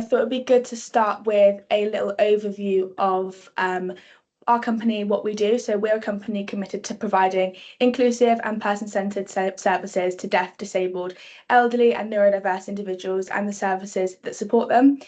thought it'd be good to start with a little overview of our company, what we do. So we're a company committed to providing inclusive and person-centred services to deaf, disabled, elderly and neurodiverse individuals and the services that support them.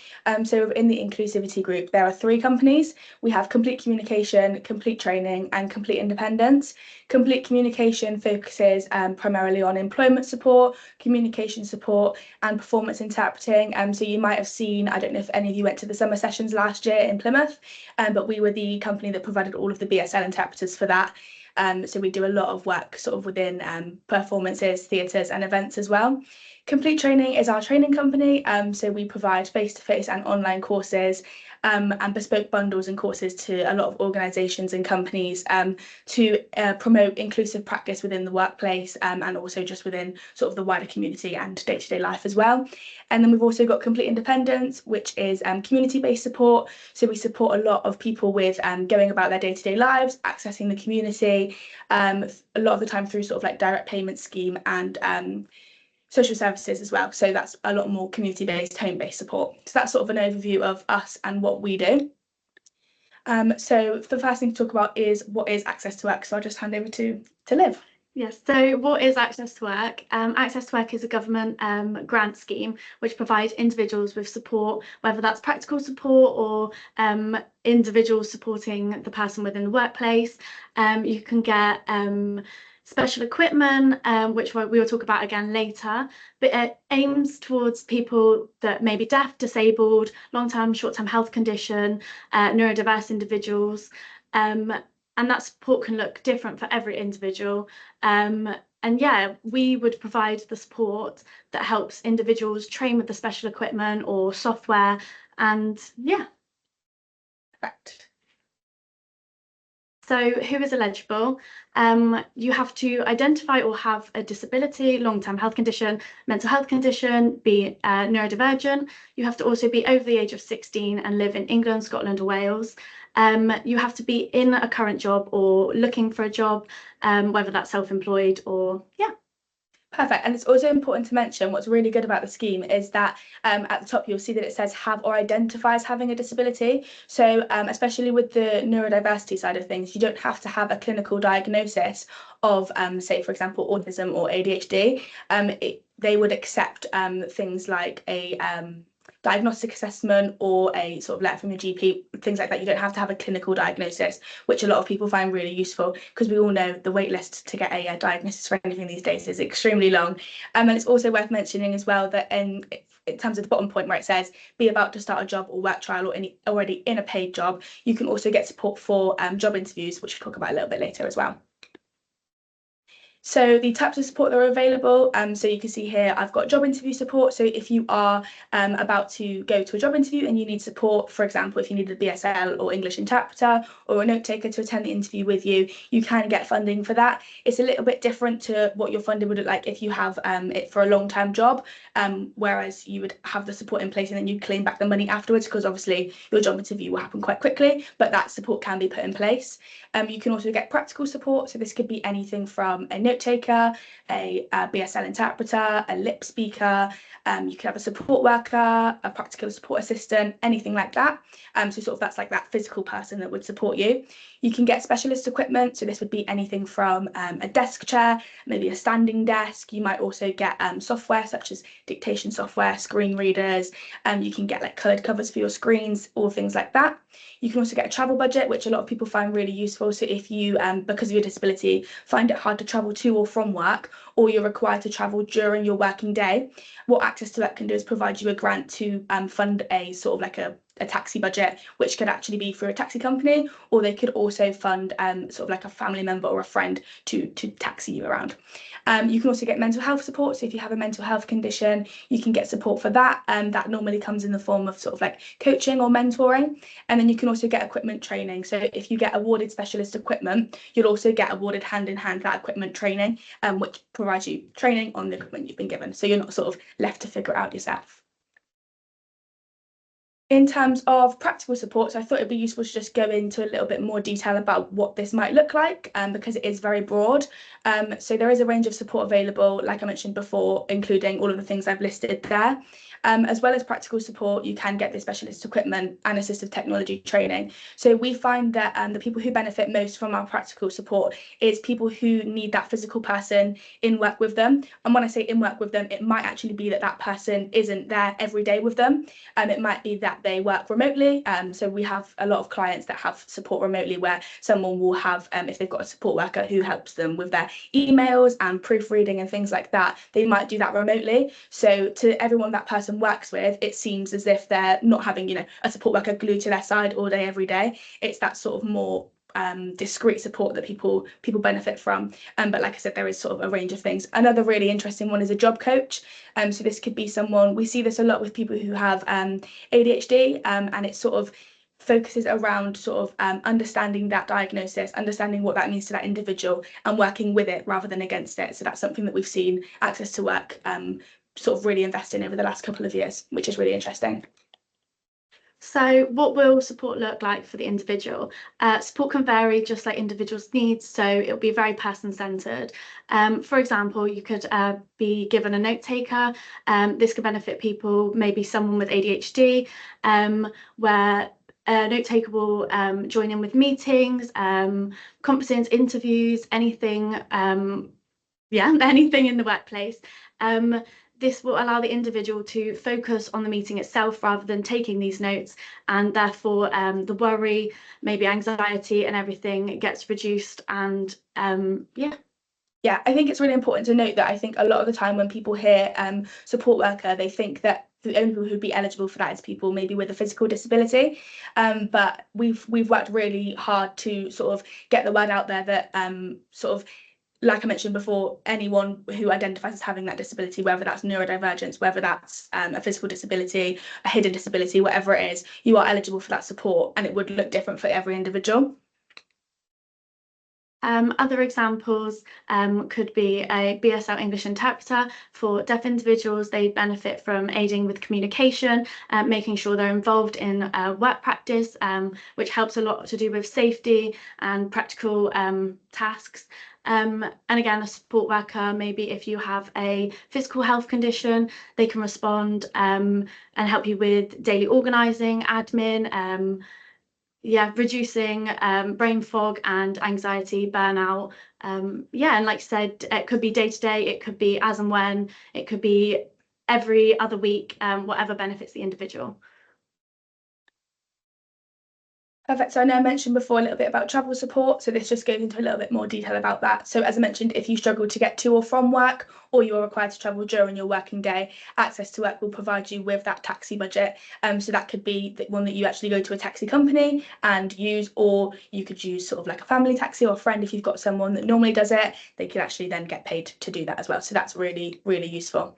So within the Inclusivity Group, there are 3 companies. We have Complete Communication, Complete Training and Complete Independence. Complete Communication focuses primarily on employment support, communication support and performance interpreting. So you might have seen, I don't know if any of you went to the summer sessions last year in Plymouth, but we were the company that provided all of the BSL interpreters for that. So we do a lot of work sort of within performances, theatres and events as well. Complete Training is our training company, so we provide face-to-face and online courses and bespoke bundles and courses to a lot of organisations and companies to promote inclusive practice within the workplace and also just within sort of the wider community and day-to-day life as well. And then we've also got Complete Independence, which is community-based support. So we support a lot of people with going about their day-to-day lives, accessing the community, a lot of the time through sort of like direct payment scheme and social services as well. So that's a lot more community-based, home-based support. So that's sort of an overview of us and what we do. So the first thing to talk about is what is Access to Work. So I'll just hand over to Liv. Yes, so what is Access to Work? Access to Work is a government grant scheme which provides individuals with support, whether that's practical support or individuals supporting the person within the workplace. You can get special equipment, which we will talk about again later, but it aims towards people that may be deaf, disabled, long-term, short-term health condition, neurodiverse individuals. And that support can look different for every individual. And yeah, we would provide the support that helps individuals train with the special equipment or software. And yeah. Correct. So who is eligible? You have to identify or have a disability, long-term health condition, mental health condition, be neurodivergent. You have to also be over the age of 16 and live in England, Scotland or Wales. You have to be in a current job or looking for a job, whether that's self-employed or yeah. Perfect. And it's also important to mention what's really good about the scheme is that at the top you'll see that it says have or identifies having a disability. So especially with the neurodiversity side of things, you don't have to have a clinical diagnosis of say, for example, autism or ADHD. They would accept things like a diagnostic assessment or a sort of letter from your GP, things like that. You don't have to have a clinical diagnosis, which a lot of people find really useful because we all know the wait list to get a diagnosis for anything these days is extremely long. And it's also worth mentioning as well that in terms of the bottom point where it says be about to start a job or work trial or already in a paid job, you can also get support for job interviews, which we'll talk about a little bit later as well. So the types of support that are available, so you can see here, I've got job interview support. So if you are about to go to a job interview and you need support, for example, if you need a BSL or English interpreter or a note taker to attend the interview with you, you can get funding for that. It's a little bit different to what your funding would look like if you have it for a long-term job, whereas you would have the support in place and then you claim back the money afterwards because obviously your job interview will happen quite quickly, but that support can be put in place. You can also get practical support. So this could be anything from a note taker, a BSL interpreter, a lip speaker. You could have a support worker, a practical support assistant, anything like that. So sort of that's like that physical person that would support you. You can get specialist equipment. So this would be anything from a desk chair, maybe a standing desk. You might also get software such as dictation software, screen readers. You can get like coloured covers for your screens, all things like that. You can also get a travel budget, which a lot of people find really useful. So if you, because of your disability, find it hard to travel to or from work, or you're required to travel during your working day, what Access to Work can do is provide you a grant to fund a sort of like a taxi budget, which could actually be through a taxi company, or they could also fund sort of like a family member or a friend to taxi you around. You can also get mental health support. So if you have a mental health condition, you can get support for that. That normally comes in the form of sort of like coaching or mentoring. And then you can also get equipment training. So if you get awarded specialist equipment, you'll also get awarded hand in hand that equipment training, which provides you training on the equipment you've been given. So you're not sort of left to figure it out yourself. In terms of practical support, so I thought it'd be useful to just go into a little bit more detail about what this might look like, because it is very broad. So there is a range of support available, like I mentioned before, including all of the things I've listed there. As well as practical support, you can get the specialist equipment and assistive technology training. So we find that the people who benefit most from our practical support is people who need that physical person in work with them. And when I say in work with them, it might actually be that that person isn't there every day with them. It might be that they work remotely. So we have a lot of clients that have support remotely where someone will have, if they've got a support worker who helps them with their emails and proofreading and things like that, they might do that remotely. So to everyone that person works with, it seems as if they're not having, a support worker glued to their side all day, every day. It's that sort of more discrete support that people benefit from. But like I said, there is sort of a range of things. Another really interesting one is a job coach. So this could be someone, we see this a lot with people who have ADHD, and it sort of focuses around sort of understanding that diagnosis, understanding what that means to that individual and working with it rather than against it. So that's something that we've seen Access to Work sort of really invest in over the last couple of years, which is really interesting. So what will support look like for the individual? Support can vary just like individuals' needs, so it'll be very person-centred. For example, you could be given a note taker. This could benefit people, maybe someone with ADHD, where a note taker will join in with meetings, conferences, interviews, anything, anything in the workplace. This will allow the individual to focus on the meeting itself rather than taking these notes, and therefore the worry, maybe anxiety and everything gets reduced. And Yeah, I think it's really important to note that I think a lot of the time when people hear support worker, they think that the only people who'd be eligible for that is people maybe with a physical disability. But we've worked really hard to sort of get the word out there that sort of, like I mentioned before, anyone who identifies as having that disability, whether that's neurodivergence, whether that's a physical disability, a hidden disability, whatever it is, you are eligible for that support, and it would look different for every individual. Other examples could be a BSL English interpreter. For deaf individuals, they benefit from aiding with communication, making sure they're involved in work practice, which helps a lot to do with safety and practical tasks. And again, a support worker, maybe if you have a physical health condition, they can respond and help you with daily organising, admin, reducing brain fog and anxiety, burnout. And like I said, it could be day to day, it could be as and when, it could be every other week, whatever benefits the individual. Perfect. So I know I mentioned before a little bit about travel support, so this just goes into a little bit more detail about that. So as I mentioned, if you struggle to get to or from work, or you're required to travel during your working day, Access to Work will provide you with that taxi budget. So that could be the one that you actually go to a taxi company and use, or you could use sort of like a family taxi or a friend. If you've got someone that normally does it, they could actually then get paid to do that as well. So that's really, really useful.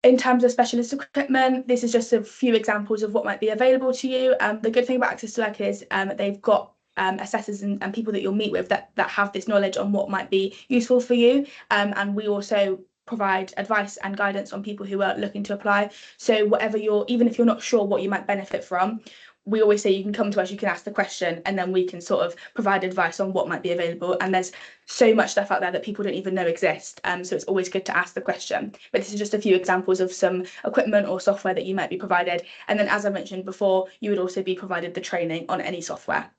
In terms of specialist equipment, this is just a few examples of what might be available to you. The good thing about Access to Work is they've got assessors and people that you'll meet with that have this knowledge on what might be useful for you. And we also provide advice and guidance on people who are looking to apply. So whatever even if you're not sure what you might benefit from, we always say you can come to us, you can ask the question, and then we can sort of provide advice on what might be available. And there's so much stuff out there that people don't even know exist. So it's always good to ask the question. But this is just a few examples of some equipment or software that you might be provided. And then, as I mentioned before, you would also be provided the training on any software.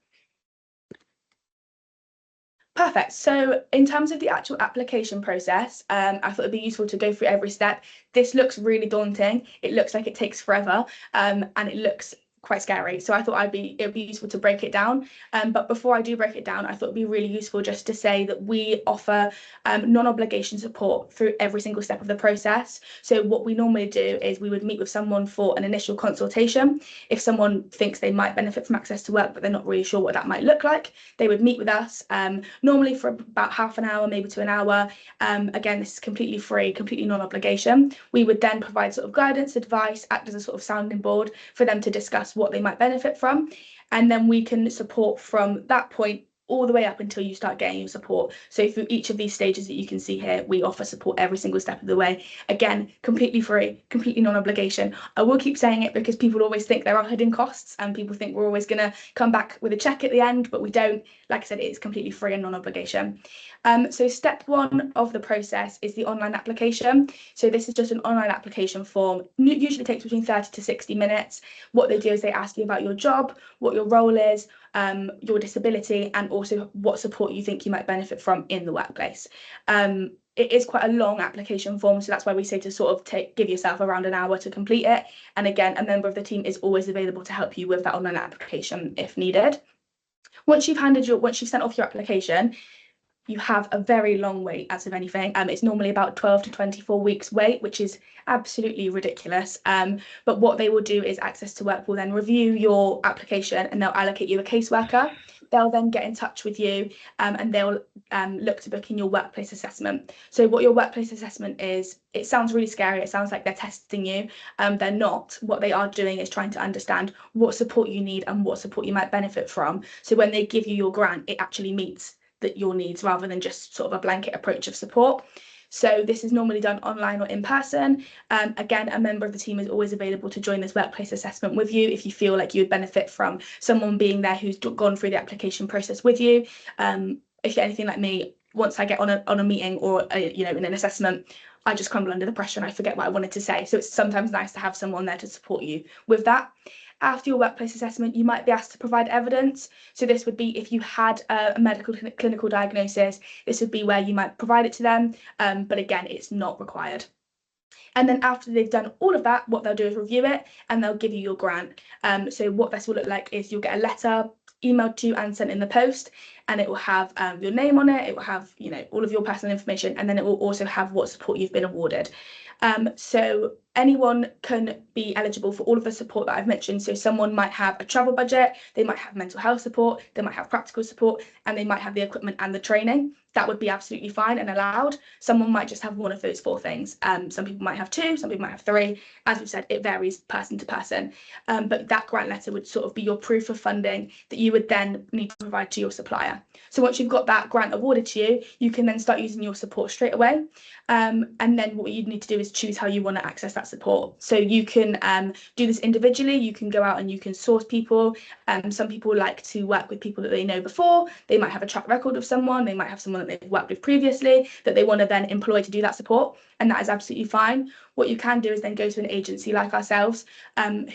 Perfect. So in terms of the actual application process, I thought it'd be useful to go through every step. This looks really daunting. It looks like it takes forever, and it looks quite scary. So I thought it would be useful to break it down. But before I do break it down, I thought it'd be really useful just to say that we offer non-obligation support through every single step of the process. So what we normally do is we would meet with someone for an initial consultation. If someone thinks they might benefit from Access to Work, but they're not really sure what that might look like, they would meet with us normally for about half an hour, maybe to an hour. Again, this is completely free, completely non-obligation. We would then provide sort of guidance, advice, act as a sort of sounding board for them to discuss what they might benefit from, and then we can support from that point all the way up until you start getting your support. So through each of these stages that you can see here, we offer support every single step of the way. Again, completely free, completely non-obligation. I will keep saying it because people always think there are hidden costs and people think we're always going to come back with a check at the end, but we don't. Like I said, it's completely free and non-obligation. So step one of the process is the online application. So this is just an online application form. Usually takes between 30 to 60 minutes. What they do is they ask you about your job, what your role is, your disability, and also what support you think you might benefit from in the workplace. It is quite a long application form, so that's why we say to sort of give yourself around an hour to complete it. And again, a member of the team is always available to help you with that online application if needed. Once you've sent off your application, you have a very long wait as of anything. It's normally about 12 to 24 weeks wait, which is absolutely ridiculous. But what they will do is Access to Work will then review your application and they'll allocate you a caseworker. They'll then get in touch with you and they'll look to book in your workplace assessment. So what your workplace assessment is, it sounds really scary. It sounds like they're testing you. They're not. What they are doing is trying to understand what support you need and what support you might benefit from. So when they give you your grant, it actually meets your needs rather than just sort of a blanket approach of support. So this is normally done online or in person. Again, a member of the team is always available to join this workplace assessment with you if you feel like you would benefit from someone being there who's gone through the application process with you. If you're anything like me, once I get on a meeting or in an assessment, I just crumble under the pressure and I forget what I wanted to say. So it's sometimes nice to have someone there to support you with that. After your workplace assessment, you might be asked to provide evidence. So this would be if you had a medical clinical diagnosis, this would be where you might provide it to them. But again, it's not required. And then after they've done all of that, what they'll do is review it and they'll give you your grant. So what this will look like is you'll get a letter emailed to you and sent in the post, and it will have your name on it. It will have, all of your personal information, and then it will also have what support you've been awarded. So anyone can be eligible for all of the support that I've mentioned. So someone might have a travel budget, they might have mental health support, they might have practical support, and they might have the equipment and the training. That would be absolutely fine and allowed. Someone might just have one of those four things. Some people might have two, some people might have three. As we've said, it varies person to person. But that grant letter would sort of be your proof of funding that you would then need to provide to your supplier. So once you've got that grant awarded to you, you can then start using your support straight away. And then what you need to do is choose how you want to access that support. So you can do this individually. You can go out and you can source people. Some people like to work with people that they know before. They might have a track record of someone. They might have someone that they've worked with previously that they want to then employ to do that support. And that is absolutely fine. What you can do is then go to an agency like ourselves,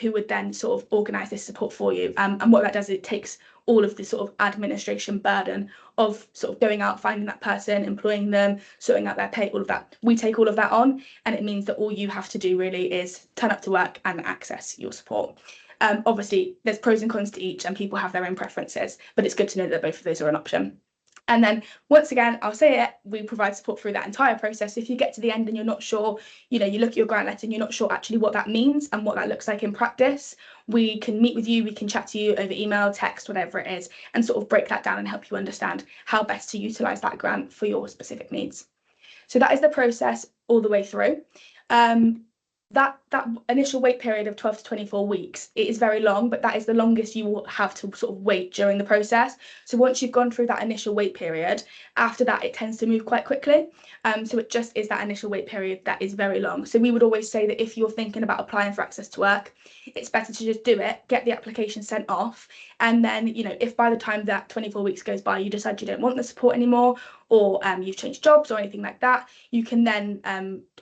who would then sort of organise this support for you. And what that does is it takes all of the sort of administration burden of sort of going out, finding that person, employing them, sorting out their pay, all of that. We take all of that on, and it means that all you have to do really is turn up to work and access your support. Obviously, there's pros and cons to each, and people have their own preferences, but it's good to know that both of those are an option. And then once again, I'll say it, we provide support through that entire process. So if you get to the end and you're not sure, you look at your grant letter and you're not sure actually what that means and what that looks like in practice, we can meet with you, we can chat to you over email, text, whatever it is, and sort of break that down and help you understand how best to utilise that grant for your specific needs. So that is the process all the way through. That initial wait period of 12 to 24 weeks, it is very long, but that is the longest you will have to sort of wait during the process. So once you've gone through that initial wait period, after that, it tends to move quite quickly. So it just is that initial wait period that is very long. So we would always say that if you're thinking about applying for Access to Work, it's better to just do it, get the application sent off. And then, if by the time that 24 weeks goes by, you decide you don't want the support anymore, or you've changed jobs or anything like that, you can then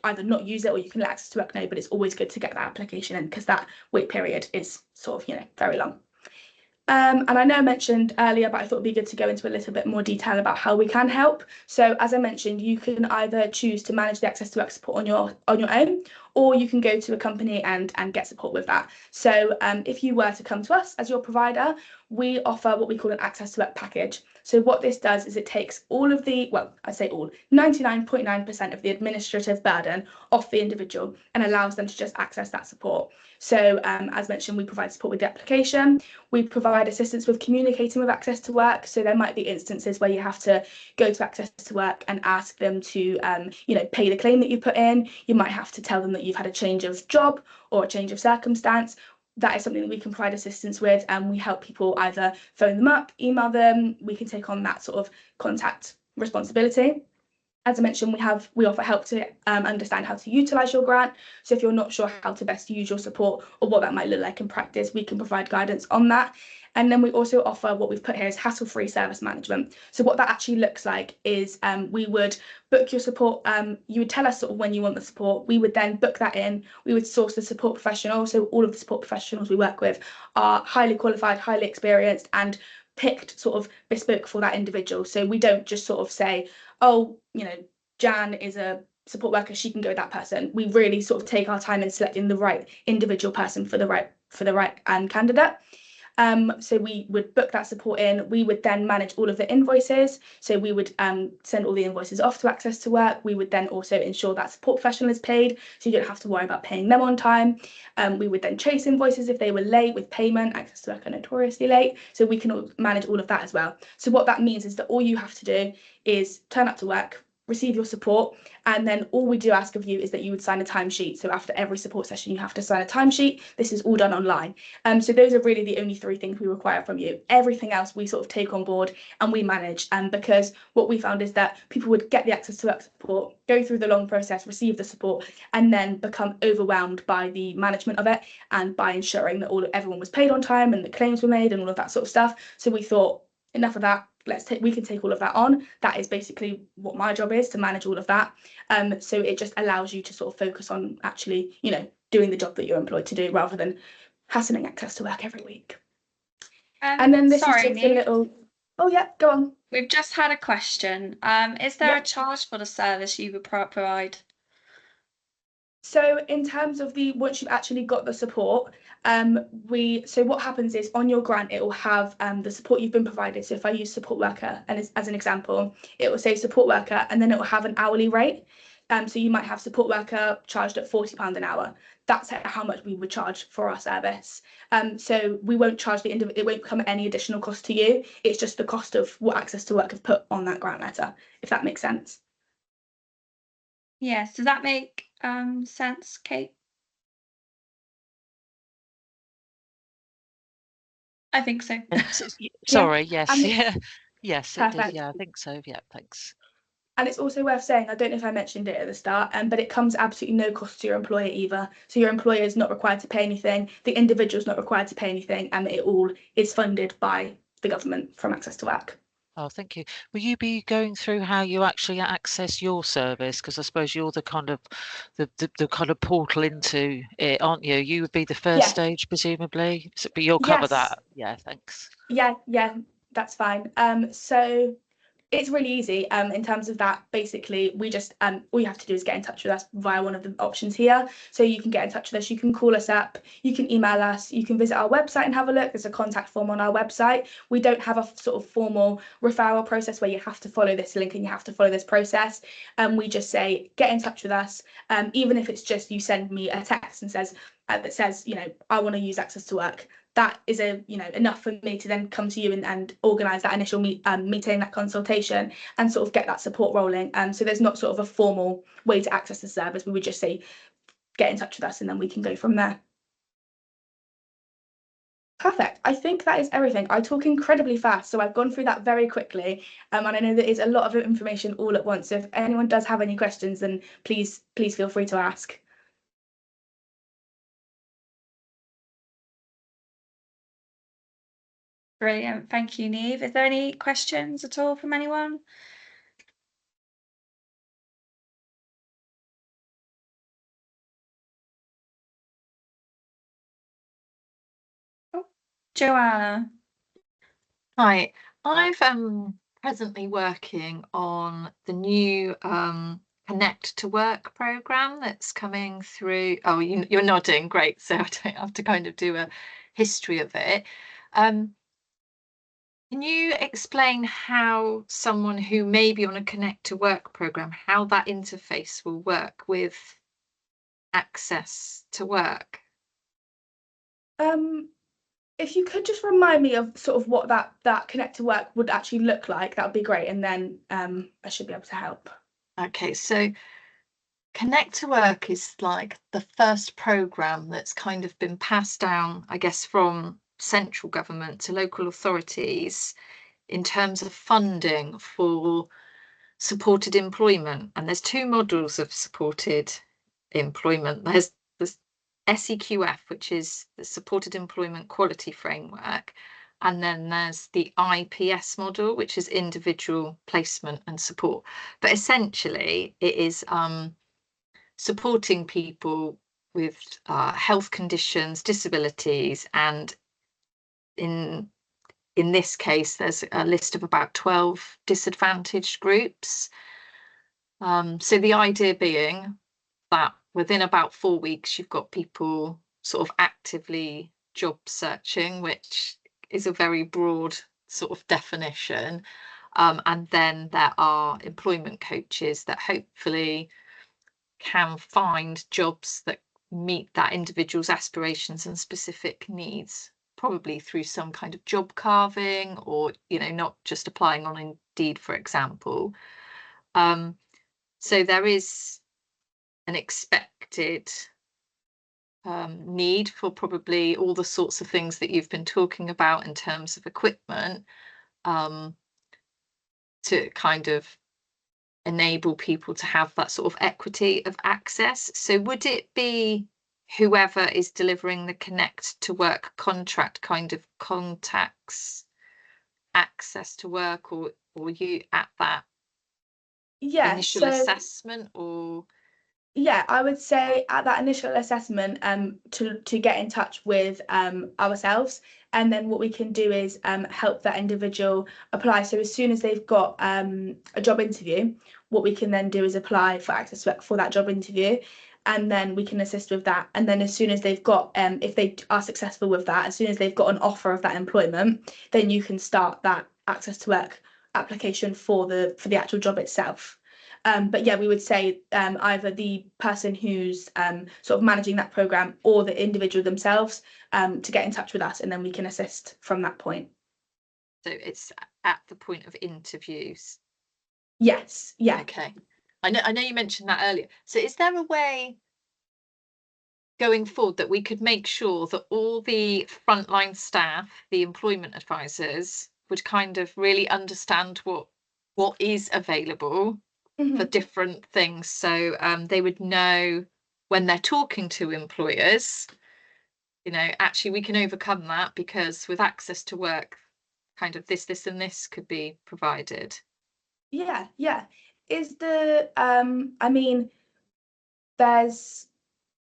either not use it or you can let Access to Work know, but it's always good to get that application in because that wait period is sort of, very long. And I know I mentioned earlier, but I thought it'd be good to go into a little bit more detail about how we can help. So as I mentioned, you can either choose to manage the Access to Work support on your own, or you can go to a company and get support with that. So if you were to come to us as your provider, we offer what we call an Access to Work package. So what this does is it takes all of the, 99.9% of the administrative burden off the individual and allows them to just access that support. So as mentioned, we provide support with the application. We provide assistance with communicating with Access to Work. So there might be instances where you have to go to Access to Work and ask them to, pay the claim that you put in. You might have to tell them that you've had a change of job or a change of circumstance. that is something that we can provide assistance with, and we help people either phone them up, email them. We can take on that sort of contact responsibility. As I mentioned, we offer help to understand how to utilise your grant. So if you're not sure how to best use your support or what that might look like in practice, we can provide guidance on that. And then we also offer what we've put here is hassle-free service management. So what that actually looks like is we would book your support. You would tell us sort of when you want the support. We would then book that in. We would source the support professional. So all of the support professionals we work with are highly qualified, highly experienced, and picked sort of bespoke for that individual. So we don't just sort of say, oh, Jan is a support worker, she can go with that person. We really sort of take our time in selecting the right individual person for the right candidate. So we would book that support in. We would then manage all of the invoices. So we would send all the invoices off to Access to Work. We would then also ensure that support professional is paid, so you don't have to worry about paying them on time. We would then chase invoices if they were late with payment. Access to Work are notoriously late, so we can manage all of that as well. So what that means is that all you have to do is turn up to work, receive your support, and then all we do ask of you is that you would sign a timesheet. So after every support session, you have to sign a timesheet. This is all done online. So those are really the only 3 things we require from you. Everything else we sort of take on board and we manage. Because what we found is that people would get the Access to Work support, go through the long process, receive the support, and then become overwhelmed by the management of it and by ensuring that everyone was paid on time and the claims were made and all of that sort of stuff. So we thought, enough of that. We can take all of that on. That is basically what my job is, to manage all of that. So it just allows you to sort of focus on actually, doing the job that you're employed to do rather than hassling Access to Work every week. And then this is just Neve, a little. Oh yeah, go on. We've just had a question. Is there a charge for the service you would provide? So in terms of once you've actually got the support, so what happens is on your grant, it will have the support you've been provided. So if I use support worker and as an example, it will say support worker, and then it will have an hourly rate. So you might have support worker charged at £40 an hour. That's how much we would charge for our service. So we won't charge it won't come at any additional cost to you. It's just the cost of what Access to Work have put on that grant letter, if that makes sense. Yes, does that make sense, Kate? I think so. Sorry, yes, yes, it Perfect. did, yeah, I think so, yeah, thanks. And it's also worth saying, I don't know if I mentioned it at the start, but it comes absolutely no cost to your employer either. So your employer is not required to pay anything, the individual is not required to pay anything, and it all is funded by the government from Access to Work. Oh, thank you. Will you be going through how you actually access your service? Because I suppose you're the kind of the kind of portal into it, aren't you? You would be the first stage, presumably, but you'll cover that. Yeah, thanks. Yeah, that's fine. So it's really easy in terms of that. Basically, we just all you have to do is get in touch with us via one of the options here. So you can get in touch with us, you can call us up, you can email us, you can visit our website and have a look. There's a contact form on our website. We don't have a sort of formal referral process where you have to follow this link and you have to follow this process. We just say get in touch with us. Even if it's just you send me a text and that says, I want to use Access to Work. That is enough for me to then come to you and organise that initial meeting, that consultation, and sort of get that support rolling. So there's not sort of a formal way to access the service. We would just say, get in touch with us, and then we can go from there. Perfect. I think that is everything. I talk incredibly fast, so I've gone through that very quickly. And I know that is a lot of information all at once. So if anyone does have any questions, then please feel free to ask. Brilliant. Thank you, Neve. Is there any questions at all from anyone? Oh, Joanna. Hi, I'm presently working on the new Connect to Work programme that's coming through. Oh, you're nodding, great. So I don't have to kind of do a history of it. Can you explain how someone who may be on a Connect to Work programme, how that interface will work with Access to Work? If you could just remind me of sort of what that Connect to Work would actually look like, that would be great. And then I should be able to help. Okay, so Connect to Work is like the first programme that's kind of been passed down, I guess, from central government to local authorities in terms of funding for supported employment. And there's two models of supported employment. There's the SEQF, which is the Supported Employment Quality Framework, and then there's the IPS model, which is individual placement and support. But essentially it is supporting people with health conditions, disabilities, and in this case there's a list of about 12 disadvantaged groups. So the idea being that within about 4 weeks you've got people sort of actively job searching, which is a very broad sort of definition, and then there are employment coaches that hopefully can find jobs that meet that individual's aspirations and specific needs, probably through some kind of job carving, or, you know, not just applying on Indeed, for example. So there is an expected need for probably all the sorts of things that you've been talking about in terms of equipment, to kind of enable people to have that sort of equity of access. So would it be whoever is delivering the Connect to Work contract kind of contacts Access to Work, or you at that initial assessment? Or yeah, I would say at that initial assessment, to get in touch with ourselves, and then what we can do is help that individual apply. So as soon as they've got a job interview, what we can then do is apply for Access to Work for that job interview, and then we can assist with that. And then as soon as they've got, if they are successful with that, as soon as they've got an offer of that employment, then you can start that Access to Work application for the actual job itself. But yeah, we would say either the person who's sort of managing that programme or the individual themselves to get in touch with us, and then we can assist from that point. So it's at the point of interviews? Yes, yeah. Okay. I know you mentioned that earlier. So is there a way going forward that we could make sure that all the frontline staff, the employment advisors, would kind of really understand what is available for different things, so they would know when they're talking to employers, you know, actually we can overcome that because with Access to Work, kind of this and this could be provided? Yeah. Is the I mean, there's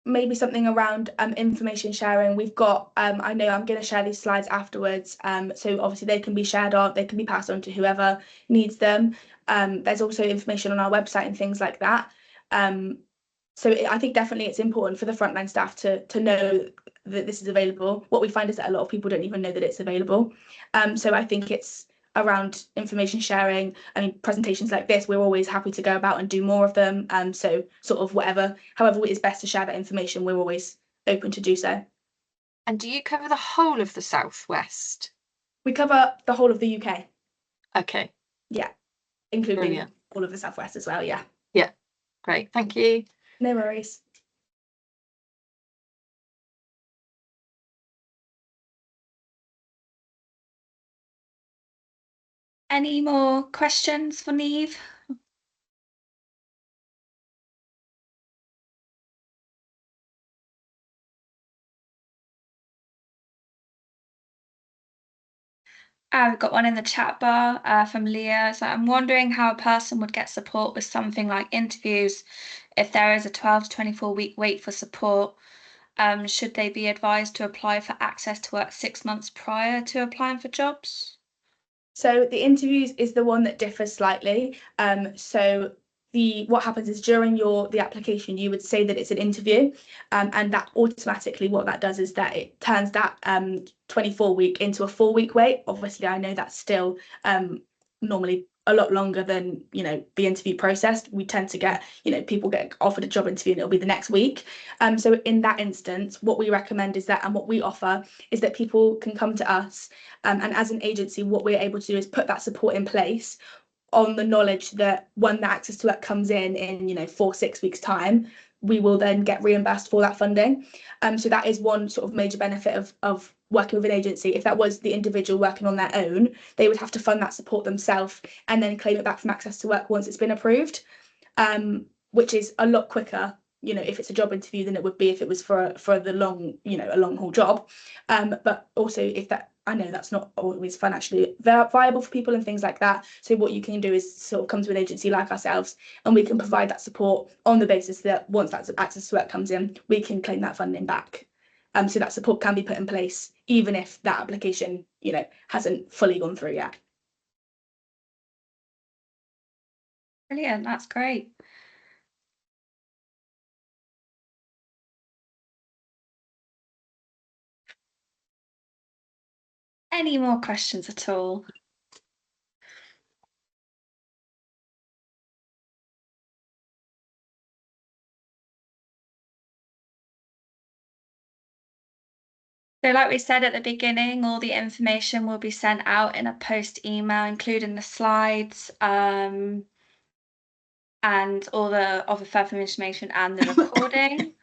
maybe something around information sharing. We've got I know I'm going to share these slides afterwards, so obviously they can be shared on, they can be passed on to whoever needs them. There's also information on our website and things like that. So I think definitely it's important for the frontline staff to know that this is available. What we find is that a lot of people don't even know that it's available. So I think it's around information sharing. I mean, presentations like this, we're always happy to go about and do more of them. So sort of however it is best to share that information, we're always open to do so. And do you cover the whole of the Southwest? We cover the whole of the UK. Okay. Yeah, including Brilliant. all of the Southwest as well, yeah. Yeah, great, thank you. No worries. Any more questions for Neve? I've got one in the chat bar from Leah. So I'm wondering how a person would get support with something like interviews if there is a 12 to 24 week wait for support. Should they be advised to apply for Access to Work 6 months prior to applying for jobs? So the interviews is the one that differs slightly. So what happens is during the application, you would say that it's an interview, and that automatically what that does is that it turns that 24 week into a 4 week wait. Obviously, I know that's still normally a lot longer than, you know, the interview process. We tend to get, you know, people get offered a job interview and it'll be the next week. So in that instance, what we recommend is that, and what we offer is that people can come to us, and as an agency, what we're able to do is put that support in place. on the knowledge that when the access to work comes in 4-6 weeks time, we will then get reimbursed for that funding. So that is one sort of major benefit of working with an agency. If that was the individual working on their own, they would have to fund that support themselves and then claim it back from access to work once it's been approved, which is a lot quicker, if it's a job interview, than it would be if it was for the long, a long haul job. But also, if that, I know that's not always financially viable for people and things like that. So what you can do is sort of come to an agency like ourselves, and we can provide that support on the basis that once that access to work comes in, we can claim that funding back. So that support can be put in place even if that application, hasn't fully gone through yet. Brilliant, that's great. Any more questions at all? So like we said at the beginning, all the information will be sent out in a post email, including the slides, and all the other further information and the recording.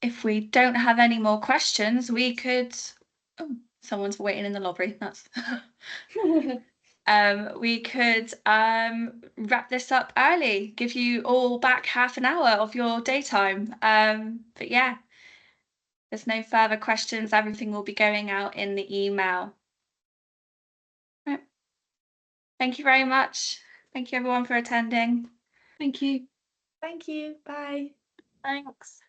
If we don't have any more questions, we could, someone's waiting in the lobby, that's we could wrap this up early, give you all back half an hour of your daytime. But yeah, there's no further questions. Everything will be going out in the email. Right. Thank you very much. Thank you everyone for attending. Thank you. Thank you. Bye. Thanks.